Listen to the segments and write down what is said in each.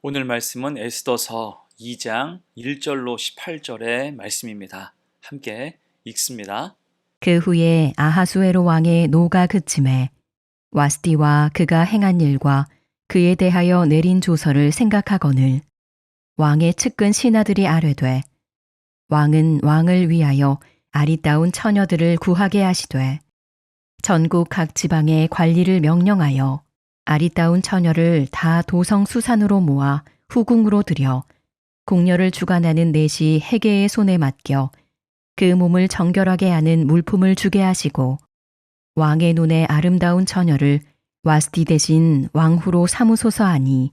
오늘 말씀은 에스더서 2장 1절로 18절의 말씀입니다. 함께 읽습니다. 그 후에 아하수에로 왕의 노가 그침에 와스디와 그가 행한 일과 그에 대하여 내린 조서를 생각하거늘 왕의 측근 신하들이 아뢰되 왕은 왕을 위하여 아리따운 처녀들을 구하게 하시되 전국 각 지방의 관리를 명령하여 아리따운 처녀를 다 도성 수산으로 모아 후궁으로 들여 궁녀를 주관하는 내시 해계의 손에 맡겨 그 몸을 정결하게 하는 물품을 주게 하시고 왕의 눈에 아름다운 처녀를 와스디 대신 왕후로 삼으소서 하니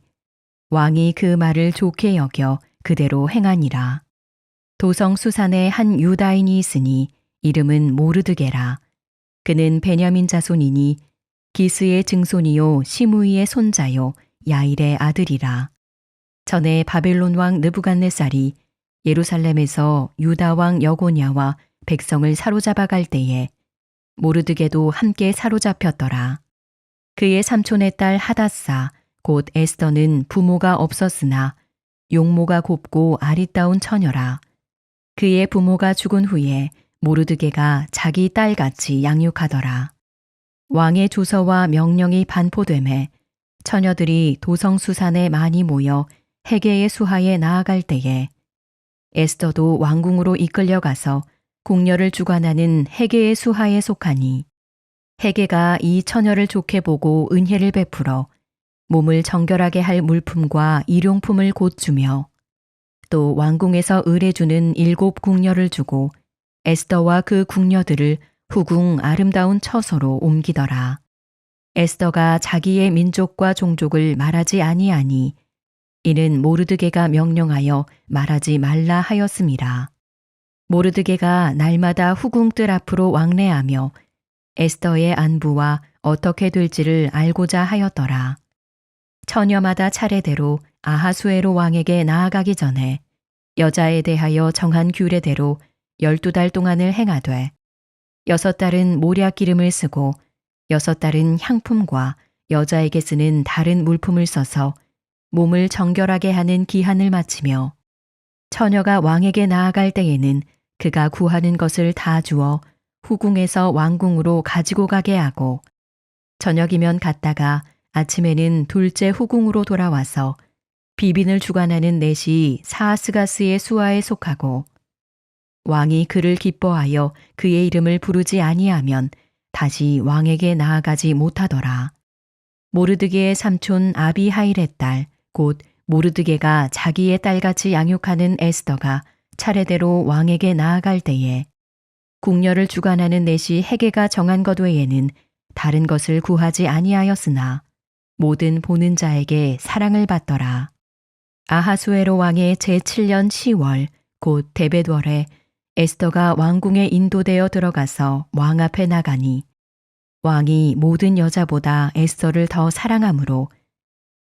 왕이 그 말을 좋게 여겨 그대로 행하니라. 도성 수산에 한 유다인이 있으니 이름은 모르드게라. 그는 베냐민 자손이니 기스의 증손이요 시므이의 손자요 야일의 아들이라. 전에 바벨론 왕 느부갓네살이 예루살렘에서 유다 왕 여고냐와 백성을 사로잡아 갈 때에 모르드게도 함께 사로잡혔더라. 그의 삼촌의 딸 하닷사 곧 에스더는 부모가 없었으나 용모가 곱고 아리따운 처녀라. 그의 부모가 죽은 후에 모르드게가 자기 딸같이 양육하더라. 왕의 조서와 명령이 반포되매 처녀들이 도성수산에 많이 모여 해계의 수하에 나아갈 때에 에스더도 왕궁으로 이끌려가서 궁녀를 주관하는 해계의 수하에 속하니 해계가 이 처녀를 좋게 보고 은혜를 베풀어 몸을 정결하게 할 물품과 일용품을 곧 주며 또 왕궁에서 의뢰주는 7 궁녀를 주고 에스더와 그 궁녀들을 후궁 아름다운 처소로 옮기더라. 에스더가 자기의 민족과 종족을 말하지 아니하니 이는 모르드게가 명령하여 말하지 말라 하였음이라. 모르드게가 날마다 후궁 뜰 앞으로 왕래하며 에스더의 안부와 어떻게 될지를 알고자 하였더라. 처녀마다 차례대로 아하수에로 왕에게 나아가기 전에 여자에 대하여 정한 규례대로 12달 동안을 행하되 6달은 모략 기름을 쓰고 6달은 향품과 여자에게 쓰는 다른 물품을 써서 몸을 정결하게 하는 기한을 마치며 처녀가 왕에게 나아갈 때에는 그가 구하는 것을 다 주어 후궁에서 왕궁으로 가지고 가게 하고 저녁이면 갔다가 아침에는 둘째 후궁으로 돌아와서 비빈을 주관하는 넷이 사하스가스의 수하에 속하고 왕이 그를 기뻐하여 그의 이름을 부르지 아니하면 다시 왕에게 나아가지 못하더라. 모르드게의 삼촌 아비하일의 딸 곧 모르드게가 자기의 딸같이 양육하는 에스더가 차례대로 왕에게 나아갈 때에 궁녀를 주관하는 넷이 해계가 정한 것 외에는 다른 것을 구하지 아니하였으나 모든 보는 자에게 사랑을 받더라. 아하수에로 왕의 제7년 10월 곧 데벳월에 에스더가 왕궁에 인도되어 들어가서 왕 앞에 나가니 왕이 모든 여자보다 에스더를 더 사랑하므로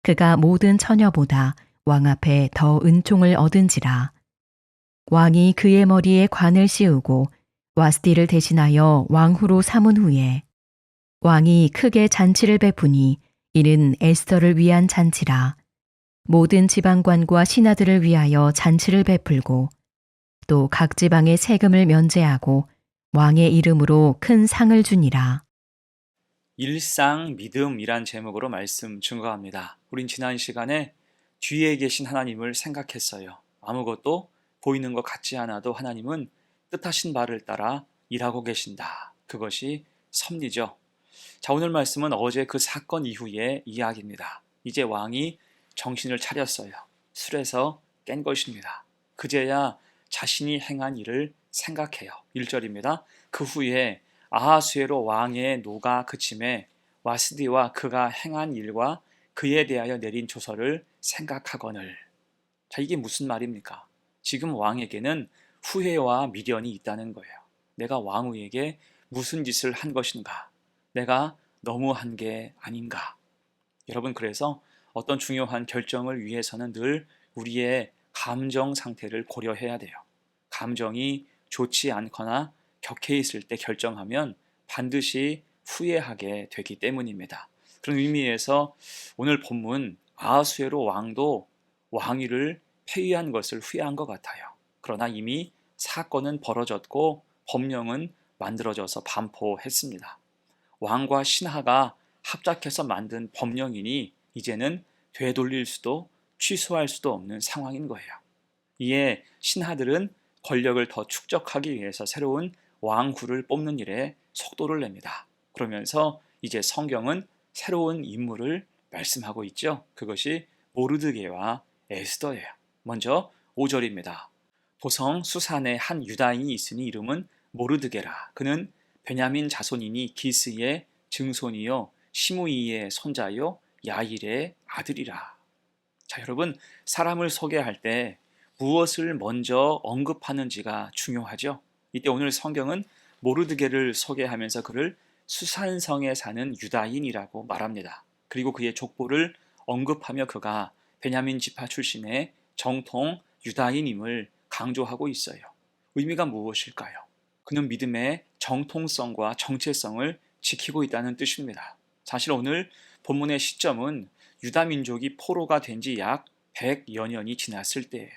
그가 모든 처녀보다 왕 앞에 더 은총을 얻은지라. 왕이 그의 머리에 관을 씌우고 와스디를 대신하여 왕후로 삼은 후에 왕이 크게 잔치를 베푸니 이는 에스더를 위한 잔치라. 모든 지방관과 신하들을 위하여 잔치를 베풀고 또 각 지방의 세금을 면제하고 왕의 이름으로 큰 상을 주니라. 일상 믿음이란 제목으로 말씀 증거합니다. 우린 지난 시간에 뒤에 계신 하나님을 생각했어요. 아무것도 보이는 것 같지 않아도 하나님은 뜻하신 바를 따라 일하고 계신다. 그것이 섭리죠. 자, 오늘 말씀은 어제 그 사건 이후의 이야기입니다. 이제 왕이 정신을 차렸어요. 술에서 깬 것입니다. 그제야 자신이 행한 일을 생각해요. 1절입니다. 그 후에 아하수에로 왕의 노가 그침에 와스디와 그가 행한 일과 그에 대하여 내린 조서를 생각하거늘. 자, 이게 무슨 말입니까? 지금 왕에게는 후회와 미련이 있다는 거예요. 내가 왕후에게 무슨 짓을 한 것인가? 내가 너무한 게 아닌가? 여러분, 그래서 어떤 중요한 결정을 위해서는 늘 우리의 감정 상태를 고려해야 돼요. 감정이 좋지 않거나 격해 있을 때 결정하면 반드시 후회하게 되기 때문입니다. 그런 의미에서 오늘 본문 아하수에로 왕도 왕위를 폐위한 것을 후회한 것 같아요. 그러나 이미 사건은 벌어졌고 법령은 만들어져서 반포했습니다. 왕과 신하가 합작해서 만든 법령이니 이제는 되돌릴 수도 취소할 수도 없는 상황인 거예요. 이에 신하들은 권력을 더 축적하기 위해서 새로운 왕후를 뽑는 일에 속도를 냅니다. 그러면서 이제 성경은 새로운 인물을 말씀하고 있죠. 그것이 모르드게와 에스더예요. 먼저 5절입니다. 도성 수산에 한 유다인이 있으니 이름은 모르드게라. 그는 베냐민 자손이니 기스의 증손이요 시므이의 손자요 야일의 아들이라. 자, 여러분, 사람을 소개할 때 무엇을 먼저 언급하는지가 중요하죠. 이때 오늘 성경은 모르드게를 소개하면서 그를 수산성에 사는 유다인이라고 말합니다. 그리고 그의 족보를 언급하며 그가 베냐민 지파 출신의 정통 유다인임을 강조하고 있어요. 의미가 무엇일까요? 그는 믿음의 정통성과 정체성을 지키고 있다는 뜻입니다. 사실 오늘 본문의 시점은 유다 민족이 포로가 된 지 약 100여 년이 지났을 때예요.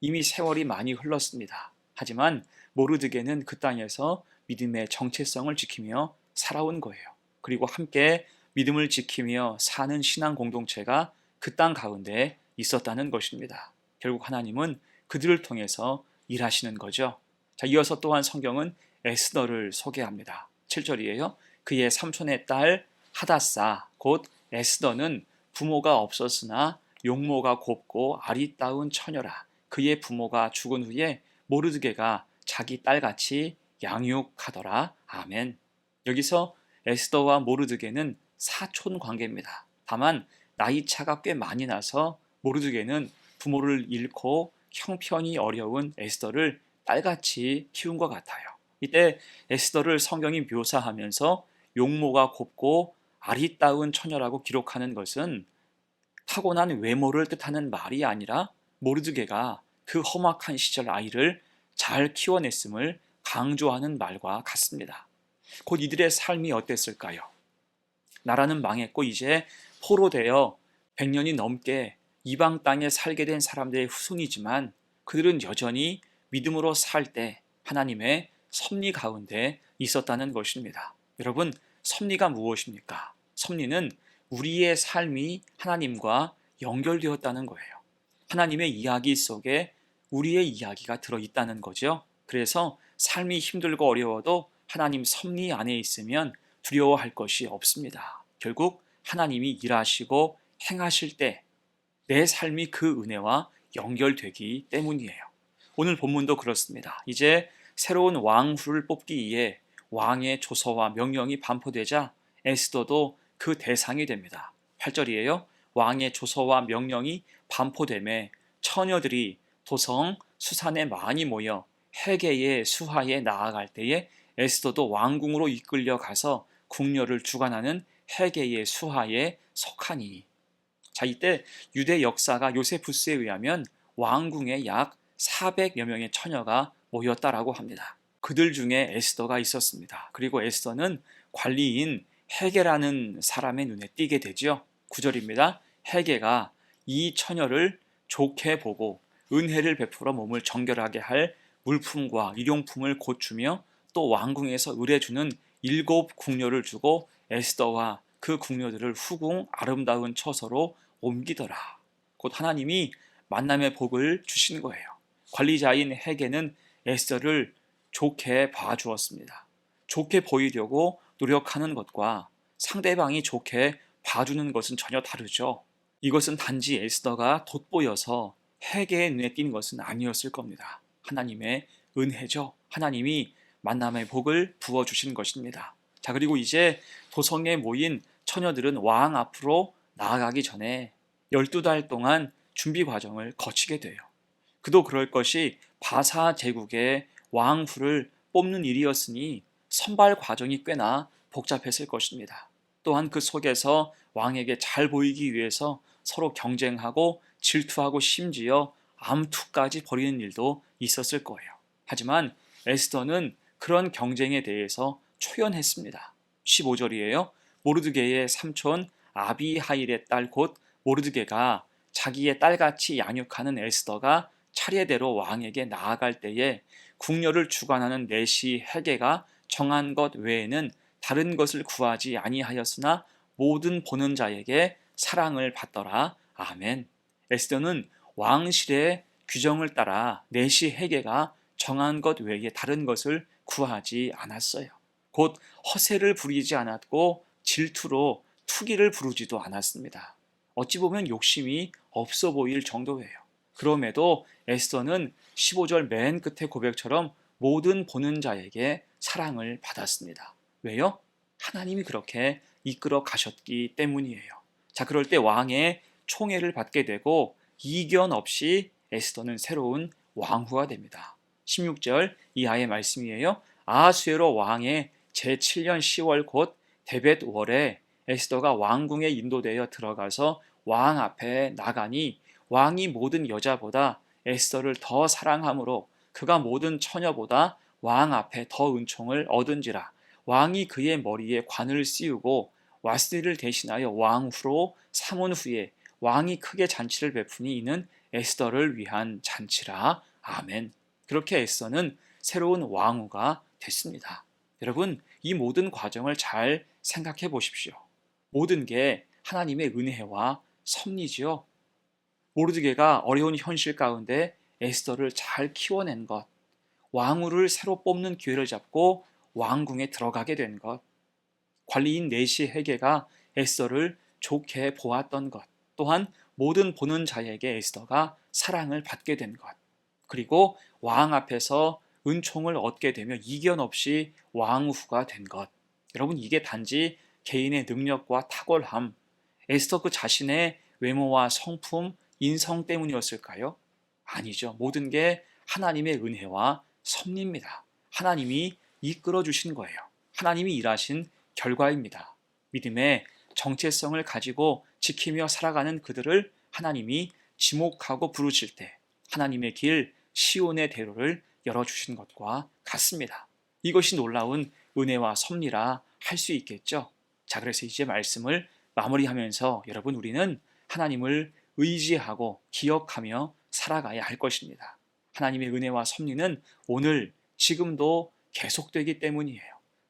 이미 세월이 많이 흘렀습니다. 하지만 모르드게는 그 땅에서 믿음의 정체성을 지키며 살아온 거예요. 그리고 함께 믿음을 지키며 사는 신앙 공동체가 그 땅 가운데 있었다는 것입니다. 결국 하나님은 그들을 통해서 일하시는 거죠. 자, 이어서 또한 성경은 에스더를 소개합니다. 7절이에요. 그의 삼촌의 딸 하다사 곧 에스더는 부모가 없었으나 용모가 곱고 아리따운 처녀라. 그의 부모가 죽은 후에 모르드게가 자기 딸같이 양육하더라. 아멘. 여기서 에스더와 모르드게는 사촌 관계입니다. 다만 나이 차가 꽤 많이 나서 모르드게는 부모를 잃고 형편이 어려운 에스더를 딸같이 키운 것 같아요. 이때 에스더를 성경이 묘사하면서 용모가 곱고 아리따운 처녀라고 기록하는 것은 타고난 외모를 뜻하는 말이 아니라 모르드게가 그 험악한 시절 아이를 잘 키워냈음을 강조하는 말과 같습니다. 곧 이들의 삶이 어땠을까요? 나라는 망했고 이제 포로되어 100년이 넘게 이방 땅에 살게 된 사람들의 후손이지만 그들은 여전히 믿음으로 살 때 하나님의 섭리 가운데 있었다는 것입니다. 여러분, 섭리가 무엇입니까? 섭리는 우리의 삶이 하나님과 연결되었다는 거예요. 하나님의 이야기 속에 우리의 이야기가 들어있다는 거죠. 그래서 삶이 힘들고 어려워도 하나님 섭리 안에 있으면 두려워할 것이 없습니다. 결국 하나님이 일하시고 행하실 때 내 삶이 그 은혜와 연결되기 때문이에요. 오늘 본문도 그렇습니다. 이제 새로운 왕후를 뽑기 위해 왕의 조서와 명령이 반포되자 에스더도 그 대상이 됩니다. 8절이에요. 왕의 조서와 명령이 반포되매 처녀들이 도성 수산에 많이 모여 헤게의 수하에 나아갈 때에 에스더도 왕궁으로 이끌려 가서 궁녀를 주관하는 헤게의 수하에 속하니. 자, 이때 유대 역사가 요세푸스에 의하면 왕궁에 약 400여 명의 처녀가 모였다라고 합니다. 그들 중에 에스더가 있었습니다. 그리고 에스더는 관리인 헤게라는 사람의 눈에 띄게 되죠. 9절입니다. 헤게가 이 처녀를 좋게 보고 은혜를 베풀어 몸을 정결하게 할 물품과 일용품을 고추며 또 왕궁에서 의뢰주는 7 궁녀를 주고 에스더와 그 궁녀들을 후궁 아름다운 처소로 옮기더라. 곧 하나님이 만남의 복을 주신 거예요. 관리자인 헤게는 에스더를 좋게 봐주었습니다. 좋게 보이려고 노력하는 것과 상대방이 좋게 봐주는 것은 전혀 다르죠. 이것은 단지 에스더가 돋보여서 헤게의 눈에 띈 것은 아니었을 겁니다. 하나님의 은혜죠. 하나님이 만남의 복을 부어주신 것입니다. 자, 그리고 이제 도성에 모인 처녀들은 왕 앞으로 나아가기 전에 12달 동안 준비 과정을 거치게 돼요. 그도 그럴 것이 바사 제국의 왕후를 뽑는 일이었으니 선발 과정이 꽤나 복잡했을 것입니다. 또한 그 속에서 왕에게 잘 보이기 위해서 서로 경쟁하고 질투하고 심지어 암투까지 벌이는 일도 있었을 거예요. 하지만 에스더는 그런 경쟁에 대해서 초연했습니다. 15절이에요. 모르드게의 삼촌 아비하일의 딸 곧 모르드게가 자기의 딸같이 양육하는 에스더가 차례대로 왕에게 나아갈 때에 궁녀를 주관하는 내시 헤게가 정한 것 외에는 다른 것을 구하지 아니하였으나 모든 보는 자에게 사랑을 받더라. 아멘. 에스더는 왕실의 규정을 따라 내시 헤게가 정한 것 외에 다른 것을 구하지 않았어요. 곧 허세를 부리지 않았고 질투로 투기를 부르지도 않았습니다. 어찌 보면 욕심이 없어 보일 정도예요. 그럼에도 에스더는 15절 맨 끝의 고백처럼 모든 보는 자에게 사랑을 받았습니다. 왜요? 하나님이 그렇게 이끌어 가셨기 때문이에요. 자, 그럴 때 왕의 총애를 받게 되고 이견 없이 에스더는 새로운 왕후가 됩니다. 16절 이하의 말씀이에요. 아하수에로 왕의 제7년 10월 곧 데벳 월에 에스더가 왕궁에 인도되어 들어가서 왕 앞에 나가니 왕이 모든 여자보다 에스더를 더 사랑하므로 그가 모든 처녀보다 왕 앞에 더 은총을 얻은지라. 왕이 그의 머리에 관을 씌우고 와스디를 대신하여 왕후로 삼은 후에 왕이 크게 잔치를 베푸니 이는 에스더를 위한 잔치라. 아멘. 그렇게 에스더는 새로운 왕후가 됐습니다. 여러분, 이 모든 과정을 잘 생각해 보십시오. 모든 게 하나님의 은혜와 섭리지요. 모르드게가 어려운 현실 가운데 에스더를 잘 키워낸 것, 왕후를 새로 뽑는 기회를 잡고 왕궁에 들어가게 된 것, 관리인 내시 헤게가 에스더를 좋게 보았던 것, 또한 모든 보는 자에게 에스더가 사랑을 받게 된 것, 그리고 왕 앞에서 은총을 얻게 되며 이견 없이 왕후가 된 것. 여러분, 이게 단지 개인의 능력과 탁월함, 에스더 그 자신의 외모와 성품, 인성 때문이었을까요? 아니죠. 모든 게 하나님의 은혜와 섭리입니다. 하나님이 이끌어 주신 거예요. 하나님이 일하신 결과입니다. 믿음의 정체성을 가지고 지키며 살아가는 그들을 하나님이 지목하고 부르실 때 하나님의 길 시온의 대로를 열어주신 것과 같습니다. 이것이 놀라운 은혜와 섭리라 할 수 있겠죠. 자, 그래서 이제 말씀을 마무리하면서 여러분, 우리는 하나님을 의지하고 기억하며 살아가야 할 것입니다. 하나님의 은혜와 섭리는 오늘 지금도 계속되기 때문이에요.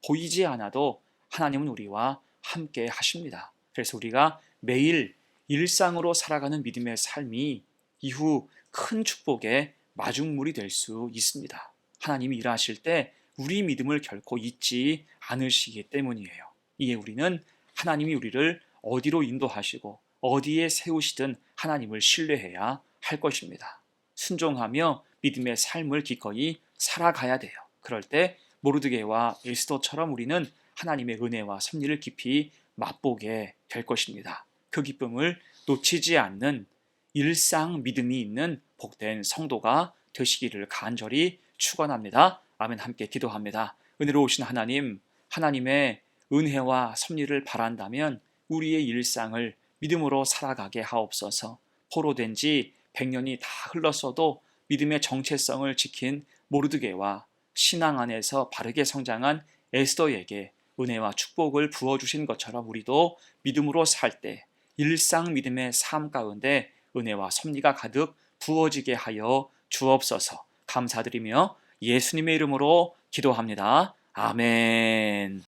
보이지 않아도 하나님은 우리와 함께 하십니다. 그래서 우리가 매일 일상으로 살아가는 믿음의 삶이 이후 큰 축복의 마중물이 될 수 있습니다. 하나님이 일하실 때 우리 믿음을 결코 잊지 않으시기 때문이에요. 이에 우리는 하나님이 우리를 어디로 인도하시고 어디에 세우시든 하나님을 신뢰해야 할 것입니다. 순종하며 믿음의 삶을 기꺼이 살아가야 돼요. 그럴 때 모르드게와 에스더처럼 우리는 하나님의 은혜와 섭리를 깊이 맛보게 될 것입니다. 그 기쁨을 놓치지 않는 일상 믿음이 있는 복된 성도가 되시기를 간절히 축원합니다. 아멘. 함께 기도합니다. 은혜로우신 하나님, 하나님의 은혜와 섭리를 바란다면 우리의 일상을 믿음으로 살아가게 하옵소서. 포로된 지 100년이 다 흘렀어도 믿음의 정체성을 지킨 모르드게와 신앙 안에서 바르게 성장한 에스더에게 은혜와 축복을 부어주신 것처럼 우리도 믿음으로 살 때 일상 믿음의 삶 가운데 은혜와 섭리가 가득 부어지게 하여 주옵소서. 감사드리며 예수님의 이름으로 기도합니다. 아멘.